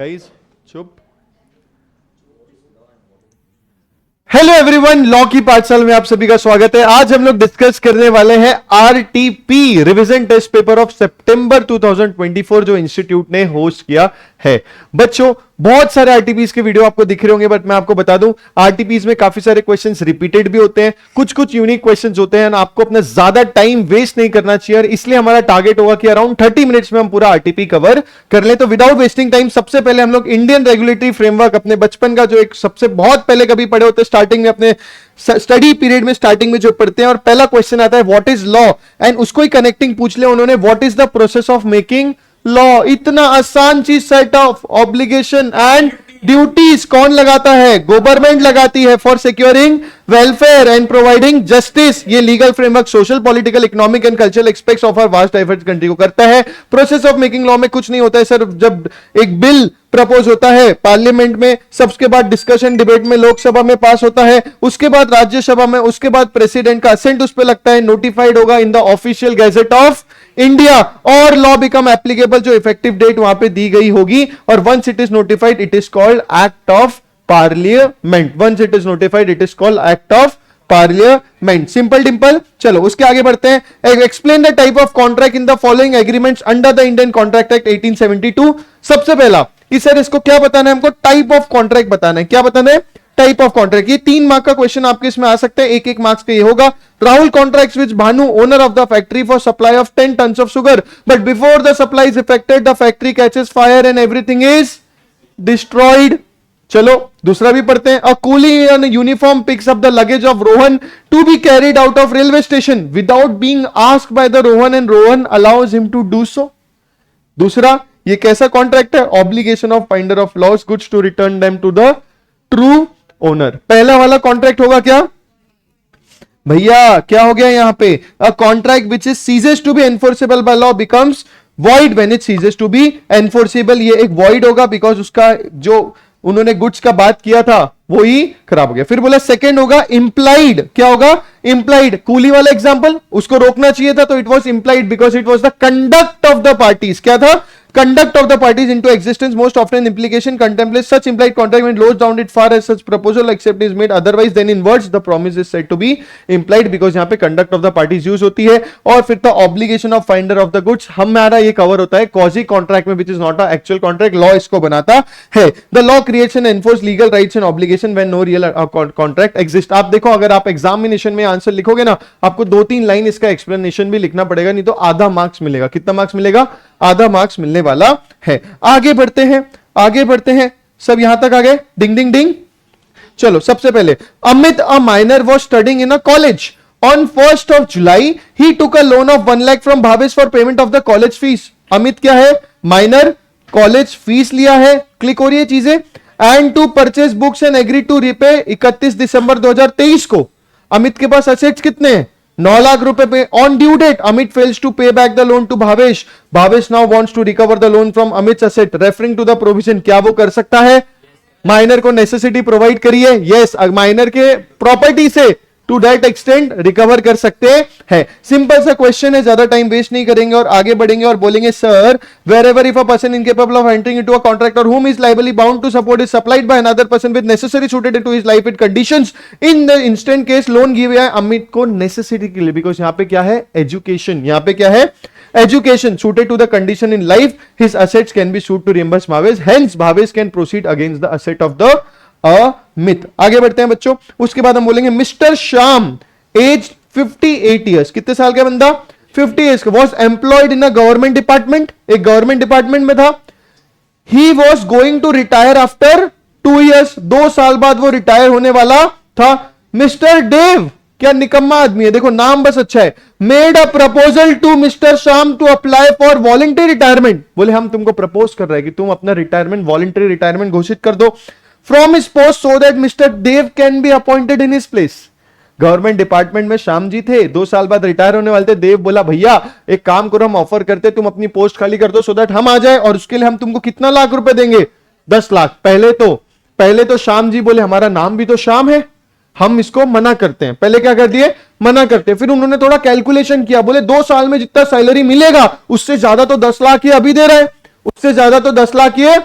Guys चुप। Hello everyone, law की पाठशाला में आप सभी का स्वागत है। आज हम लोग डिस्कस करने वाले हैं RTP revision test paper of September 2024 जो इंस्टीट्यूट ने होस्ट किया है। बच्चों, बहुत सारे आरटीपीज के वीडियो आपको दिख रहे होंगे, बट मैं आपको बता दूं आरटीपीज में काफी सारे क्वेश्चंस रिपीटेड भी होते हैं, कुछ कुछ यूनिक क्वेश्चंस होते हैं। आपको अपना ज्यादा टाइम वेस्ट नहीं करना चाहिए और इसलिए हमारा टारगेट होगा कि अराउंड 30 मिनट्स में हम पूरा आरटीपी कवर कर लें। तो विदाउट वेस्टिंग टाइम सबसे पहले हम लोग इंडियन रेगुलेटरी फ्रेमवर्क अपने बचपन का जो एक सबसे बहुत पहले कभी पढ़े होते स्टार्टिंग में अपने स्टडी पीरियड में स्टार्टिंग में जो पढ़ते हैं, और पहला क्वेश्चन आता है व्हाट इज लॉ, एंड उसको ही कनेक्टिंग पूछ ले उन्होंने, what is the process of making law. इतना आसान चीज, set of obligation and duties कौन लगाता है? गवर्नमेंट लगाती है for securing welfare and providing justice. ये legal framework social, political, economic and cultural aspects of our vast diverse country को करता है। प्रोसेस ऑफ मेकिंग लॉ में कुछ नहीं होता है सर। जब एक बिल प्रपोज होता है पार्लियामेंट में, सबके बाद डिस्कशन डिबेट में लोकसभा में पास होता है, उसके बाद राज्यसभा में, उसके बाद प्रेसिडेंट का असेंट उस पर लगता है, नोटिफाइड होगा in the official gazette of India, और लॉ बिकम एप्लीकेबल जो इफेक्टिव डेट वहां पे दी गई होगी। और once it is notified it is called act of parliament. Once it is notified it is called act of parliament. Simple dimple. चलो उसके आगे बढ़ते हैं। Explain the type of contract in the following agreements under the Indian contract act 1872। सबसे पहला कि sir इसको क्या बताना है हमको? टाइप ऑफ कॉन्ट्रैक्ट बताना है। क्या बताना है? Type of contract. ये 3 मार्क का क्वेश्चन आपके इसमें आ सकते हैं, एक एक मार्क्स का ये होगा। Rahul contracts with Bhanu owner of the factory for supply of 10 tons of sugar, but before the supply is effected the factory catches fire and everything is destroyed. चलो दूसरा भी पढ़ते हैं। A coolie in uniform picks up the luggage of Rohan to be carried out of railway station without being asked by the Rohan and Rohan allows him to do so. दूसरा, ये कैसा contract है? Obligation of finder of lost goods to return them to the true owner. पहला वाला contract होगा क्या भैया? क्या हो गया यहां पे? A contract which is ceases to be enforceable by law becomes void when it ceases to be enforceable. ये एक वॉइड होगा बिकॉज उसका जो उन्होंने गुड्स का बात किया था वो ही खराब हो गया। फिर बोला सेकंड होगा इंप्लाइड। क्या होगा? इंप्लाइड। कूली वाला एग्जांपल, उसको रोकना चाहिए था तो it was implied because it was the conduct of the parties. क्या था? Conduct of the parties into existence. Most often implication contemplates such implied contract when laws down it far as such proposal accept is made, otherwise then in words the promise is said to be implied because यहाँ पे conduct of the parties use होती है। और फिर तो obligation of finder of the goods हमारा ये cover होता है quasi contract में, which is not a actual contract। law इसको बनाता है। the law creates and enforce legal rights and obligation when no real contract exists। आप देखो, अगर आप एग्जामिनेशन में आंसर लिखोगे ना, आपको 2-3 लाइन इसका एक्सप्लेनेशन भी लिखना पड़ेगा, नहीं तो आधा मार्क्स मिलेगा। कितना मार्क्स मिलेगा? आधा मार्क्स मिलने वाला है। आगे बढ़ते हैं, आगे बढ़ते हैं। सब यहां तक आ गए? डिंग डिंग डिंग। चलो सबसे पहले, Amit a minor was studying in a college on 1st of July he took a loan of 1 lakh from Bhavesh for payment of the college fees. Amit क्या है? माइनर, कॉलेज फीस लिया है, क्लिक हो रही है चीजें। And to purchase books and agree to repay 31 December 2023 को। अमित के पास असेट्स कितने हैं? 9 लाख रुपए पे। On due date Amit fails to pay back the loan to Bhavesh. Bhavesh now wants to recover the loan from Amit asset referring to the provision. क्या वो कर सकता है? माइनर को नेसेसिटी प्रोवाइड करिए। यस, माइनर के प्रॉपर्टी से टू दैट एक्सटेंट रिकवर कर सकते हैं। सिंपल सा क्वेश्चन है, ज्यादा टाइम वेस्ट नहीं करेंगे और आगे बढ़ेंगे और बोलेंगे sir wherever if a person incapable of entering into a contract or whom is liably bound to support is supplied by another person with necessary suited into his life with conditions in the instant case loan give है अमित को necessity के लिए, because यहां पे क्या है? Education. यहां पे क्या है? Education. suited to the condition in life his assets can be sued to reimburse Bhavesh, hence Bhavesh can proceed against the asset of the Amit. आगे बढ़ते हैं बच्चों। उसके बाद हम बोलेंगे मिस्टर श्याम एज 58 ईयर्स। कितने साल का बंदा? 50 ईयर्स का। Was employed in a government department, एक गवर्नमेंट डिपार्टमेंट में था। He was going to retire after 2 years, 2 साल बाद वो रिटायर होने वाला था। मिस्टर देव, क्या निकम्मा आदमी है, देखो नाम बस अच्छा है। Made a proposal to mister Shyam to apply for voluntary retirement. बोले हम तुमको प्रपोज कर रहे हैं कि तुम अपना रिटायरमेंट, वॉलंटरी रिटायरमेंट घोषित कर दो from his post so that mister Dev can be appointed in his place. Government department में श्याम जी थे, 2 साल बाद रिटायर होने वाले थे। देव बोला भैया एक काम करो, हम ऑफर करते, तुम अपनी पोस्ट खाली कर दो सो दैट हम आ जाए, और उसके लिए हम तुमको कितना लाख रुपए देंगे? 10 लाख। पहले तो श्याम जी बोले हमारा नाम भी तो श्याम है, हम इसको मना करते हैं। पहले क्या कर दिए? मना करते हैं। फिर उन्होंने थोड़ा कैलकुलेशन किया, बोले 2 साल में जितना सैलरी मिलेगा उससे ज्यादा तो 10 लाख ये अभी दे रहे हैं, उससे ज्यादा तो 10 लाख ये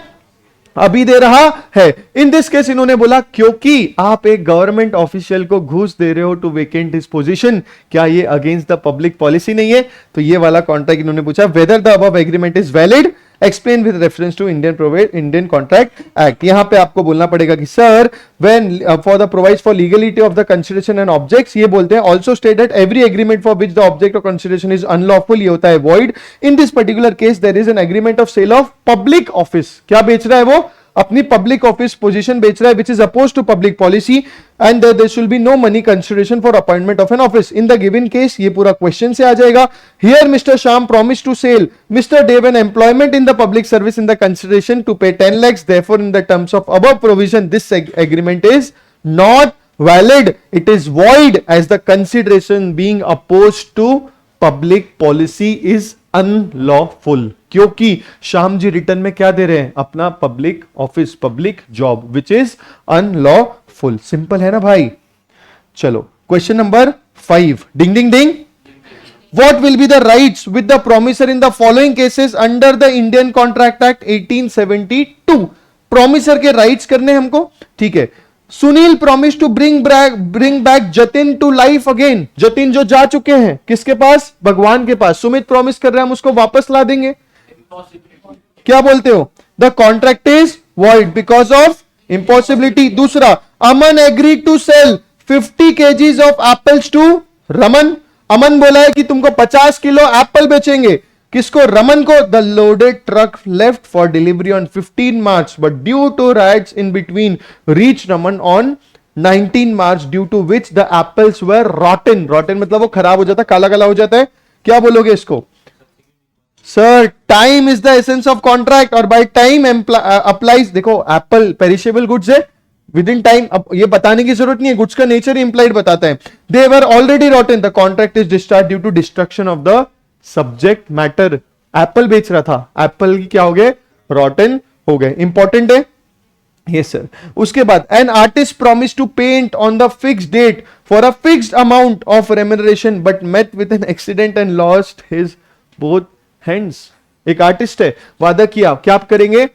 अभी दे रहा है। इन दिस केस इन्होंने बोला क्योंकि आप एक गवर्नमेंट ऑफिशियल को घूस दे रहे हो टू वेकेंट हिज पोजीशन, क्या ये अगेंस्ट द पब्लिक पॉलिसी नहीं है? तो ये वाला कॉन्ट्रैक्ट इन्होंने पूछा whether the above agreement is valid, explain with reference to Indian contract Act. यहां पे आपको बोलना पड़ेगा कि sir when for the provides for legality of the consideration and objects, ये बोलते हैं also state that every agreement for which the object of consideration is unlawful, ये होता है void. In this particular case there is an agreement of sale of public office, क्या बेच रहा है वो? अपनी पब्लिक ऑफिस पोजीशन बेच रहा है, which is oppose to public policy, and there should be no money consideration for appointment of an office. In the given case ये पूरा क्वेश्चन से आ जाएगा। Here mister Shyam promise to sell mister Dev an employment in the public service in the consideration to pay 10 lakhs, therefore in the terms of above provision this agreement is not valid, it is void as the consideration being opposed to public policy is unlawful। क्योंकि Shyam ji return में क्या दे रहे हैं? अपना public office, public job, which is unlawful. Simple है ना भाई? चलो क्वेश्चन नंबर 5, डिंग डिंग डिंग। What will be the rights with the promisor in the following cases under the Indian Contract Act 1872? Promisor के राइट्स करने हमको, ठीक है। Sunil promise to bring back Jatin to life again, Jatin जो जा चुके हैं किसके पास? भगवान के पास। सुमित प्रॉमिस कर रहे हैं हम उसको वापस ला देंगे, क्या बोलते हो? The contract is void because of impossibility. दूसरा, Aman agreed to sell 50 kgs of apples to Raman, Aman बोला है कि तुमको 50 किलो एप्पल बेचेंगे, किसको? रमन को। The loaded truck left for delivery on 15 March but due to riots in between reach Raman on 19 March due to which the apples were rotten. Rotten मतलब वो खराब हो जाता है, काला काला हो जाता है। क्या बोलोगे इसको? Sir time is the essence of contract और बाय टाइम अप्लाइज। देखो एप्पल पेरिशेबल गुड्स है, विद इन टाइम। अब ये बताने की जरूरत नहीं है, गुड्स का नेचर इंप्लाइड बताता है। They were already rotten, the contract is discharged due to destruction of the subject matter. Apple बेच रहा था, एप्पल की क्या हो गए? रॉटन हो गए। इंपॉर्टेंट है यस सर। उसके बाद an artist promise to paint on the fixed date for a fixed amount of remuneration but met with an accident and lost his both hands. एक आर्टिस्ट है, वादा किया क्या आप करेंगे?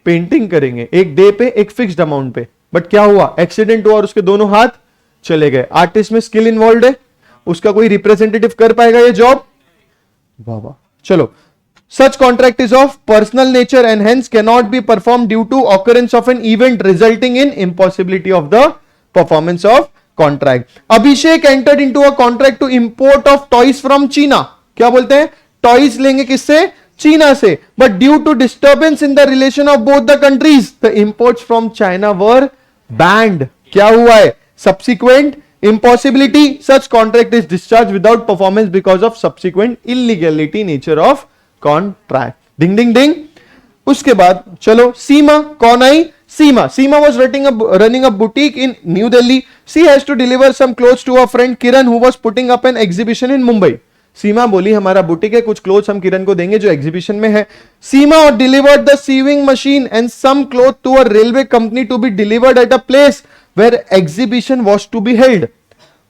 पेंटिंग करेंगे एक डे पे, एक फिक्स्ड अमाउंट पे, बट क्या हुआ? एक्सीडेंट हुआ और उसके दोनों हाथ चले गए। आर्टिस्ट में स्किल इन्वॉल्व है, उसका कोई रिप्रेजेंटेटिव कर पाएगा ये जॉब? वाह वाह। चलो, such contract is of personal nature and hence cannot be performed due to occurrence of an event resulting in impossibility of the performance of contract. Abhishek entered into a contract to import of toys from China. क्या बोलते हैं? Toys लेंगे किससे? China से। But due to disturbance in the relation of both the countries the imports from China were banned. क्या हुआ है? Subsequent impossibility, such contract is discharged without performance because of subsequent illegality nature of contract. Ding ding ding. उसके बाद चलो सीमा कौन आई? सीमा was running a boutique in New Delhi. She has to deliver some clothes to a friend Kiran who was putting up an exhibition in Mumbai. सीमा बोली हमारा boutique है, कुछ clothes हम किरण को देंगे जो एग्जीबिशन में है। सीमा और delivered the sewing machine and some cloth to a railway company to be delivered at a place where exhibition was to be held.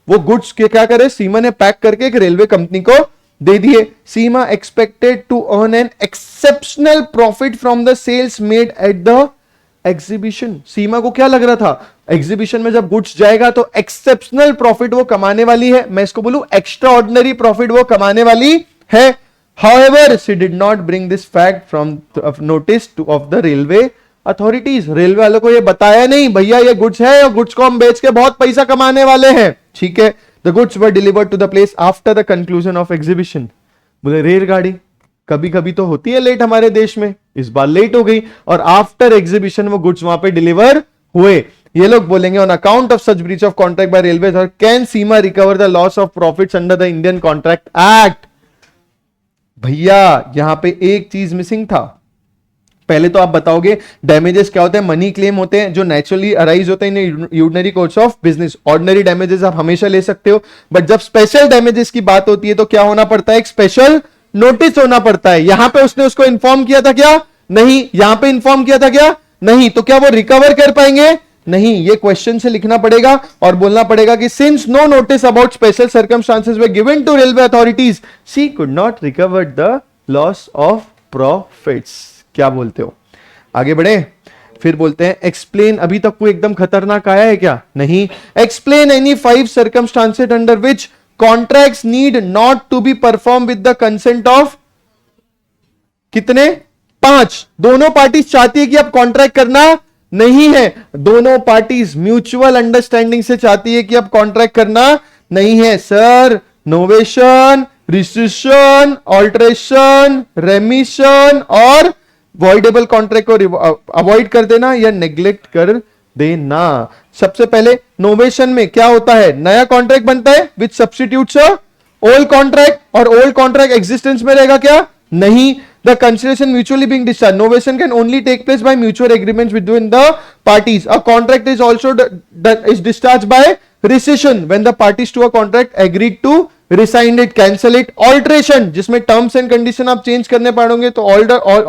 वो गुड्स के क्या करे? सीमा ने पैक करके एक रेलवे कंपनी को दे दिए। Seema expected to earn an exceptional profit from the sales made at the exhibition. Seema को क्या लग रहा था? एग्जीबिशन में जब गुड्स जाएगा तो एक्सेप्शनल प्रॉफिट वो कमाने वाली है, मैं इसको बोलूं एक्स्ट्रा ऑर्डिनरी प्रॉफिट वो कमाने वाली है। However she did not bring this fact from notice of the railway authorities. Railway वालों को ये बताया नहीं, भैया ये गुड्स है और गुड्स को हम बेच के बहुत पैसा कमाने वाले हैं, ठीक है। The goods were delivered to the place after the conclusion of exhibition. बोले रेलगाड़ी कभी कभी तो होती है लेट हमारे देश में, इस बार लेट हो गई और आफ्टर एग्जीबिशन वो गुड्स वहां पे डिलीवर हुए। ये लोग बोलेंगे on account of such breach of contract by railway can Seema recover the loss of profits under the Indian contract act. भैया यहां पे एक चीज मिसिंग था। पहले तो आप बताओगे डैमेजेस क्या होते हैं? मनी क्लेम होते हैं जो नेचुरली अराइज होते हैं in ordinary course of business. Ordinary damages आप हमेशा ले सकते हो, बट जब स्पेशल डैमेजेस की बात होती है तो क्या होना पड़ता है? एक स्पेशल नोटिस होना पड़ता है। यहां पे उसने उसको इन्फॉर्म किया था क्या? नहीं। यहां पे इन्फॉर्म किया था क्या? नहीं। तो क्या वो रिकवर कर पाएंगे? नहीं। ये क्वेश्चन से लिखना पड़ेगा और बोलना पड़ेगा कि since no notice about special circumstances were given to railway authorities she could not recover the loss of profits. क्या बोलते हो? आगे बढ़े। फिर बोलते हैं एक्सप्लेन, अभी तक कोई एकदम खतरनाक आया है क्या? नहीं। Explain any 5 circumstances under which contracts need not to be perform with the consent of कितने? 5। दोनों पार्टीज चाहती है कि अब कॉन्ट्रैक्ट करना नहीं है, दोनों पार्टीज म्यूचुअल अंडरस्टैंडिंग से चाहती है कि अब कॉन्ट्रैक्ट करना नहीं है। सर, नोवेशन, रिसिशन, ऑल्ट्रेशन, रेमिशन और वॉइडेबल कॉन्ट्रैक्ट को अवॉइड कर देना या नेग्लेक्ट कर देना। सबसे पहले नोवेशन में क्या होता है? नया कॉन्ट्रैक्ट बनता है विच सब्स्टिट्यूट्स ओल्ड कॉन्ट्रैक्ट, और ओल्ड कॉन्ट्रैक्ट एग्जिस्टेंस में रहेगा क्या? नहीं। The consideration mutually being discharged. Novation can only take place by mutual agreements between the parties. A contract is also is discharged by rescission when the parties to a contract agreed to resign it, cancel it. Alteration, जिसमें terms and condition आप change करने पड़ोगे तो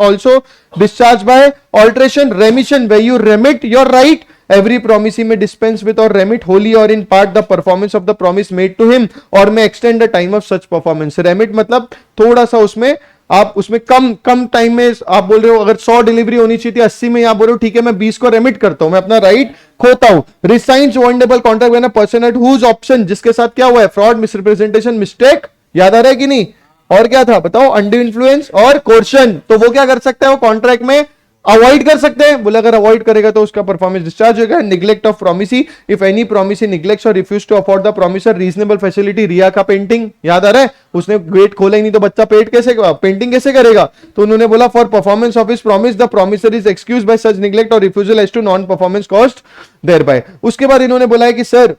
also discharged by alteration. Remission, where you remit your right. Every promisee may dispense with or remit wholly or in part the performance of the promise made to him or may extend the time of such performance. Remit मतलब थोड़ा सा उसमें आप उसमें कम time में आप बोल रहे हो अगर 100 डिलीवरी होनी चाहिए थी 80 में, आप बोल रहे हो ठीक है मैं 20 को रेमिट करता हूं, मैं अपना राइट खोता हूं। Rescinds voidable contract when a person at whose option, जिसके साथ क्या हुआ है? फ्रॉड, मिसरिप्रेजेंटेशन, मिस्टेक, याद आ रहा है कि नहीं? और क्या था बताओ? अंडर इन्फ्लुएंस और कोर्शन। तो वो क्या कर सकता है? वो कॉन्ट्रैक्ट में अवॉइड कर सकते हैं। बोले अगर अवॉइड करेगा तो उसका परफॉर्मेंस डिस्चार्ज होगा। Neglect of promisee, if any promisee neglects और refuse to afford the promisor reasonable facility. Riya का पेंटिंग याद आ रहा है? उसने गेट खोला ही नहीं तो बच्चा पेंटिंग कैसे करेगा? तो उन्होंने बोला for performance of his promise the promisor is excused by such neglect और refusal as to non performance caused thereby. उसके बाद इन्होंने बोला है कि सर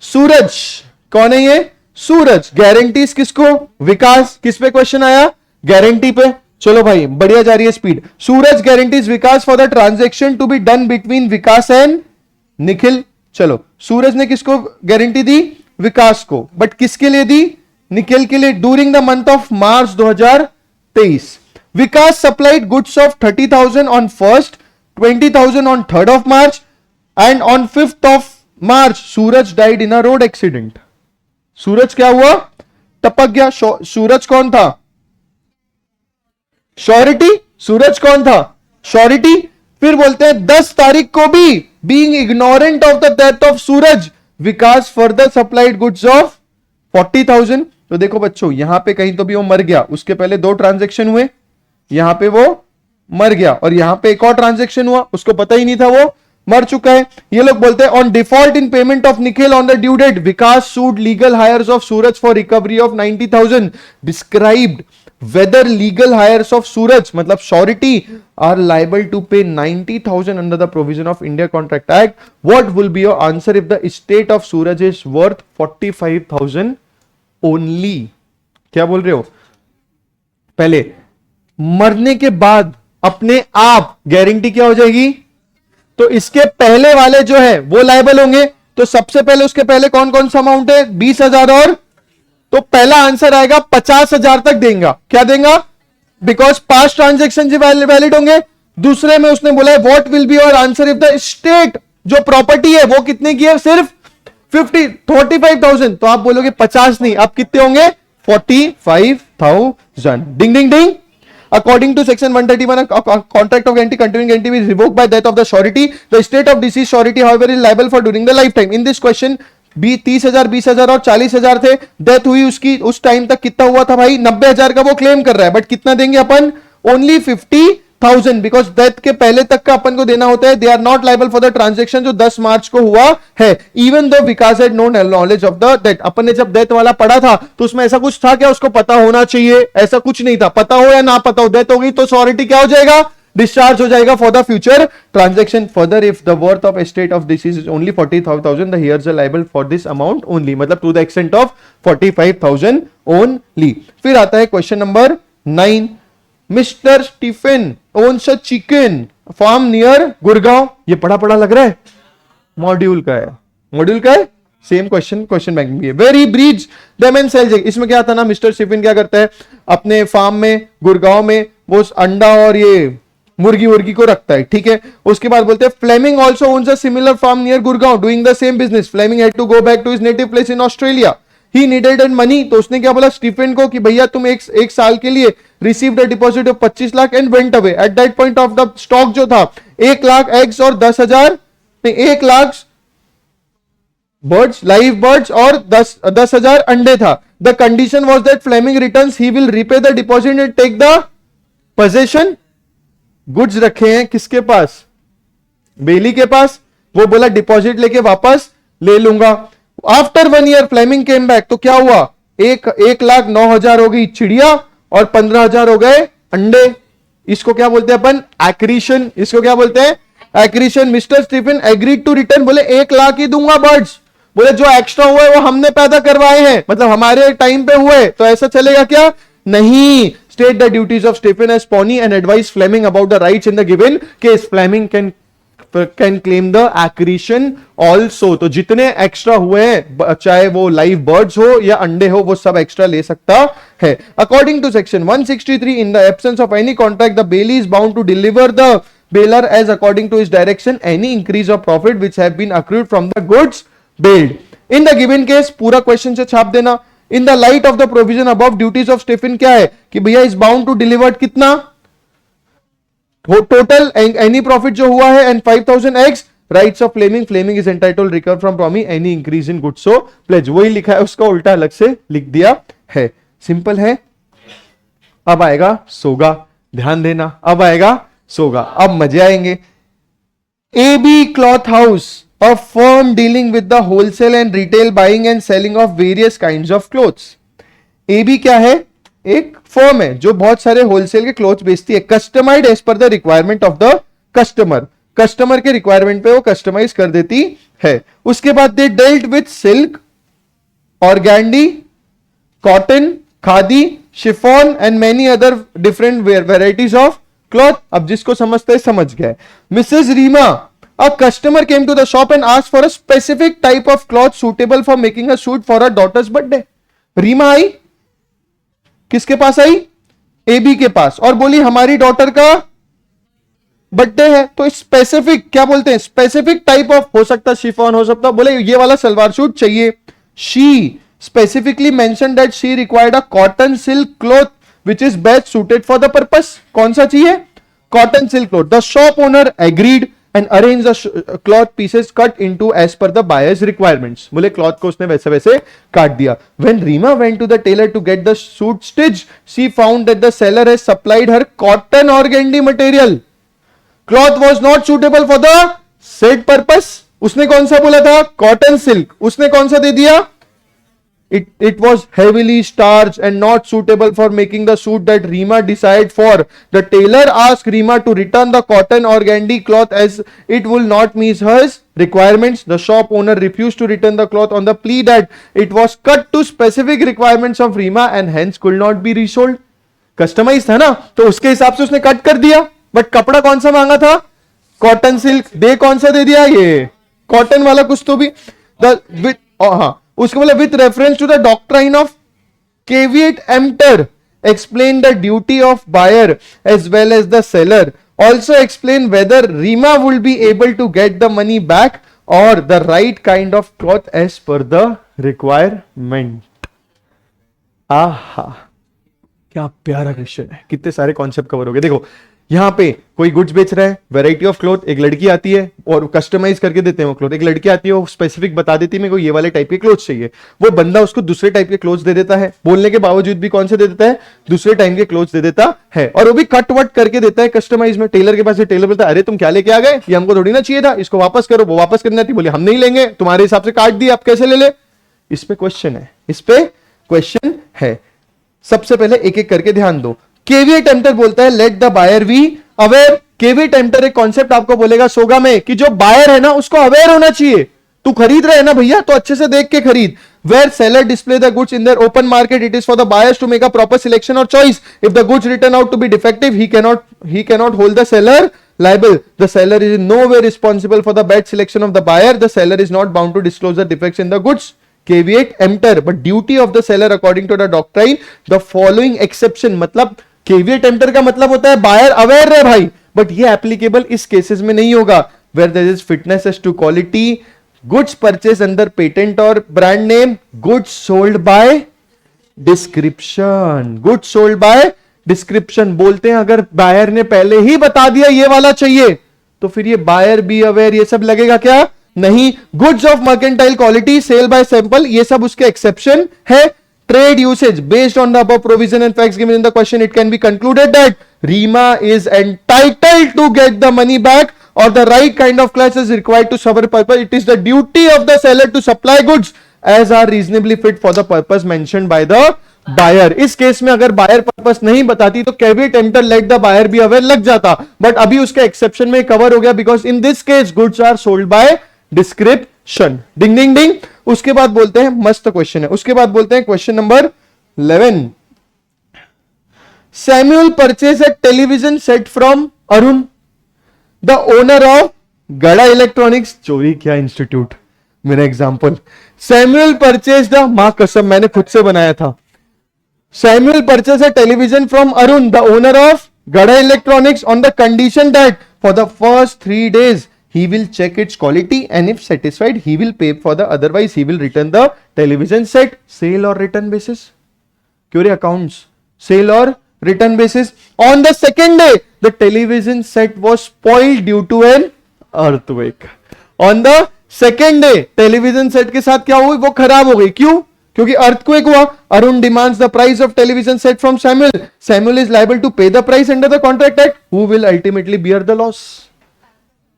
सूरज कौन है? ये सूरज गारंटीज किसको? विकास। किस पे क्वेश्चन आया? गारंटी पे। चलो भाई बढ़िया जा रही है speed. Suraj guarantees Vikas for the transaction to be done between Vikas and Nikhil. चलो सूरज ने किसको गारंटी दी? विकास को। बट किसके लिए दी? निखिल के लिए। During the month of March 2023 Vikas supplied goods of 30,000 on 1st, 20,000 on 3rd of March and on 5th of March Suraj died in a road accident. Suraj क्या हुआ? टपक गया। सूरज कौन था? श्योरिटी। सूरज कौन था? श्योरिटी। फिर बोलते हैं 10 तारीख को भी being ignorant of the death of Suraj Vikas further supplied goods of 40,000। तो देखो बच्चों यहां पे कहीं तो भी वो मर गया, उसके पहले 2 ट्रांजैक्शन हुए, यहां पे वो मर गया और यहां पे एक और ट्रांजैक्शन हुआ, उसको पता ही नहीं था वो मर चुका है। ये लोग बोलते हैं on default in payment of Nikhil on the due date Vikas sued legal heirs of Suraj for recovery of 90,000। Described whether legal hires of Suraj मतलब surety are liable to pay 90,000 under the provision of India Contract Act. What will be your answer if the estate of Suraj is worth 45,000 only? क्या बोल रहे हो? पहले मरने के बाद अपने आप गारंटी क्या हो जाएगी? तो इसके पहले वाले जो है वो लाइबल होंगे। तो सबसे पहले उसके पहले कौन कौन सा अमाउंट है? 20,000 और तो पहला आंसर आएगा 50,000 तक देगा। क्या देगा? बिकॉज पास्ट ट्रांजेक्शन वैलिड होंगे। दूसरे में उसने बोला है what will be your answer if the state जो प्रॉपर्टी है वो कितने की है? सिर्फ 45,000। तो आप बोलोगे 50 नहीं, आप कितने होंगे? 45,000। डिंग डिंग डिंग। According to section 131, a contract of guarantee continuing guarantee is revoked by death of the surety. The estate of deceased surety, however, is liable for during the lifetime. In this question, 30,000, 20,000 और 40,000 थे। Death हुई उसकी, उस time तक कितना हुआ था भाई? 90,000 का वो क्लेम कर रहा है। बट कितना देंगे अपन? ओनली 50,000 बिकॉज डेथ के पहले तक का अपन को देना होता है। They are not liable for the transaction जो 10 मार्च को हुआ है। Even though Vikas had no knowledge of the death. अपन ने जब डेथ वाला पढ़ा था तो उसमें ऐसा कुछ था क्या उसको पता होना चाहिए? ऐसा कुछ नहीं था। पता हो या ना पता हो, डेथ हो गई तो सॉरिटी क्या हो जाएगा? डिस्चार्ज हो जाएगा for the future transaction. Further if the worth of estate of this is only 40,000 the heirs are liable for this amount only, मतलब to the extent of 45,000 only. फिर आता है question number 9। Mister Stephen owns a chicken farm near Gurgaon. ये पढ़ा पढ़ा लग रहा है? मॉड्यूल का है। मॉड्यूल का है? सेम क्वेश्चन बैंक भी है। Very breeds them and sells. इसमें क्या था ना, मिस्टर स्टीफन क्या करता है अपने फार्म में गुड़गांव में वो अंडा और ये मुर्गी को रखता है, ठीक है। उसके बाद बोलते हैं Fleming also owns a similar farm near Gurgaon doing the same business. Fleming had to go back to his native place in Australia. He needed and money, तो उसने क्या बोला स्टीफन को कि भैया तुम एक साल के लिए received a deposit of 25 lakh and went away. At that point of the stock जो था 1 लाख एग्स और 10,000 नहीं 1 लाख बर्ड्स, लाइव बर्ड्स और 10,000 अंडे था। The condition was that Fleming returns he will repay the deposit and take the possession. Goods रखे हैं किसके पास? बेली के पास। वो बोला डिपॉजिट लेके वापस ले लूंगा। After 1 year Fleming came back, तो क्या हुआ? 1,09,000 हो गई चिड़िया और 15,000 हो गए अंडे। इसको क्या बोलते हैं अपन? एक्रीशन। इसको क्या बोलते हैं? Accretion. Mister Stephen agreed to return, बोले 1 लाख ही दूंगा बर्ड्स, बोले जो एक्स्ट्रा हुआ है वो हमने पैदा करवाए हैं, मतलब हमारे टाइम पे हुए, तो ऐसा चलेगा क्या? नहीं। State the duties of Stephen as pawnee and advise Fleming about the rights in the given case. Fleming can claim the accretion also, तो जितने एक्स्ट्रा हुए हैं चाहे वो लाइव बर्ड्स हो या अंडे हो वो सब एक्स्ट्रा ले सकता है। According to section 163 in the absence of any contract the bailee is bound to deliver the bailor as according to his direction any increase of profit which have been accrued from the goods bailed in the given case. पूरा question से छाप देना। In the light of the provision above duties of Stephen क्या है कि भैया is bound to deliver कितना total any profit जो हुआ है and 5,000 eggs. Rights of Fleming is entitled recover from प्रॉमी any increase in goods. So pledge वही लिखा है, उसका उल्टा अलग से लिख दिया है। सिंपल है। अब आएगा सोगा, ध्यान देना, अब आएगा सोगा, अब मजे आएंगे। AB cloth house, a firm dealing with the wholesale and retail buying and selling of various kinds of clothes. AB क्या है? एक फर्म है जो बहुत सारे होलसेल के क्लोथ्स बेचती है, customized as per the requirement of the customer. Customer के रिक्वायरमेंट पे वो कस्टमाइज कर देती है। उसके बाद they dealt with silk, organdie, cotton, khadi, chiffon and many other different varieties of cloth. अब जिसको समझते हैं समझ गए। Mrs Reema, a customer came to the shop and asked for a specific type of cloth suitable for making a suit for her daughter's birthday. Reema आई, किसके पास आई? AB के पास, और बोली हमारी डॉटर का बर्थडे है, तो स्पेसिफिक क्या बोलते हैं? स्पेसिफिक टाइप ऑफ, हो सकता शिफॉन हो सकता, बोले ये वाला सलवार सूट चाहिए। She specifically mentioned that she required a cotton silk cloth which is best suited for the purpose. कौन सा चाहिए? Cotton silk cloth. The shop owner agreed and arrange the cloth pieces cut into as per the buyer's requirements. बोले cloth को उसने वैसे वैसे काट दिया। When Reema went to the tailor to get the suit stitched, she found that the seller has supplied her cotton organdy material. Cloth was not suitable for the said purpose. उसने कौन सा बोला था? Cotton silk. उसने कौन सा दे दिया? It was heavily starched and not suitable for making the suit that Reema desired for. The tailor asked Reema to return the cotton organdy cloth as it will not meet her requirements. The shop owner refused to return the cloth on the plea that it was cut to specific requirements of Reema and hence could not be resold. Customized था ना, तो उसके हिसाब से उसने cut कर दिया, but कपड़ा कौन सा मांगा था? Cotton silk. दे कौन सा दे दिया? ये कॉटन वाला कुछ तो भी। हाँ, उसको बोला with reference to the doctrine of caveat emptor explain the duty of buyer as well as the seller, also explain whether Reema will be able to get the money back और the right kind of cloth as per the requirement. आहा, क्या प्यारा question है, कितने सारे concept cover हो गए। देखो यहां पे कोई गुड्स बेच रहा है, वैरायटी ऑफ क्लोथ, एक लड़की आती है और कस्टमाइज करके देते हैं वो क्लोथ। एक लड़की आती है वो स्पेसिफिक बता देती है मेरे को ये वाले टाइप के क्लोथ चाहिए, वो बंदा उसको दूसरे टाइप के क्लोथ दे देता है, बोलने के बावजूद भी कौन से दे देता है? दूसरे टाइप के क्लोथ दे देता है, और वो भी कट वट करके देता है कस्टमाइज में। टेलर के पास टेलर बोलता है अरे तुम क्या लेके आ गए, ये हमको थोड़ी ना चाहिए था, इसको वापस करो। वो वापस करनी आती, बोले हम नहीं लेंगे, तुम्हारे हिसाब से काट दिया, आप कैसे ले ले? इस पे क्वेश्चन है, इस पे क्वेश्चन है। सबसे पहले एक एक करके ध्यान दो। केविएट एम्प्टर बोलता है let the buyer be aware. Caveat emptor एक कॉन्सेप्ट आपको बोलेगा सोगा में कि जो बायर है ना उसको अवेयर होना चाहिए। तू खरीद रहे है ना भैया, तो अच्छे से देख के खरीद। Where seller display the goods in their open market, it is for the buyers to make a proper selection or choice. If the goods return out to be defective, he cannot hold the seller liable. The seller is in no way responsible for the bad selection of the buyer. The seller is not bound to disclose the defects in the goods. Caveat emptor, but duty of the seller according to the doctrine, the following exception. मतलब caveat emptor का मतलब होता है buyer aware है भाई, but ये applicable इस cases में नहीं होगा. Where there is fitness as to quality, goods purchase under patent और brand name, goods sold by description. Goods sold by description बोलते हैं अगर बायर ने पहले ही बता दिया ये वाला चाहिए तो फिर ये बायर बी अवेयर ये सब लगेगा क्या? नहीं। Goods of merchantable quality sale by sample ये सब उसके एक्सेप्शन है। Trade usage based on the above provision and facts given in the question it can be concluded that Reema is entitled to get the money back or the right kind of class is required to serve a purpose. It is the duty of the seller to supply goods as are reasonably fit for the purpose mentioned by the buyer. इस case में अगर buyer purpose नहीं बताती तो caveat emptor let the buyer be aware लग जाता, but अभी उसके एक्सेप्शन में कवर हो गया because in this case goods are sold by description. डिंग डिंग डिंग। उसके बाद बोलते हैं, मस्त क्वेश्चन है, उसके बाद बोलते हैं question number 11। Samuel purchase a television set from Arun the owner of Gada electronics. चोरी क्या इंस्टीट्यूट, मेरा एग्जाम्पल। सैमुअल परचेज द, मां कसम मैंने खुद से बनाया था। Samuel purchase a television from Arun the owner of Gada electronics on the condition that for the first 3 days he will check its quality and if satisfied he will pay for the, otherwise he will return the television set. Sale or return basis? Query accounts. Sale or return basis. On the second day the television set was spoiled due to an earthquake. On the second day television set के साथ क्या हुई, वो खराब हो गई। क्यों? क्योंकि अर्थक्वेक हुआ। Arun demands the price of television set from Samuel. Samuel is liable to pay the price under the contract act. Who will ultimately bear the loss?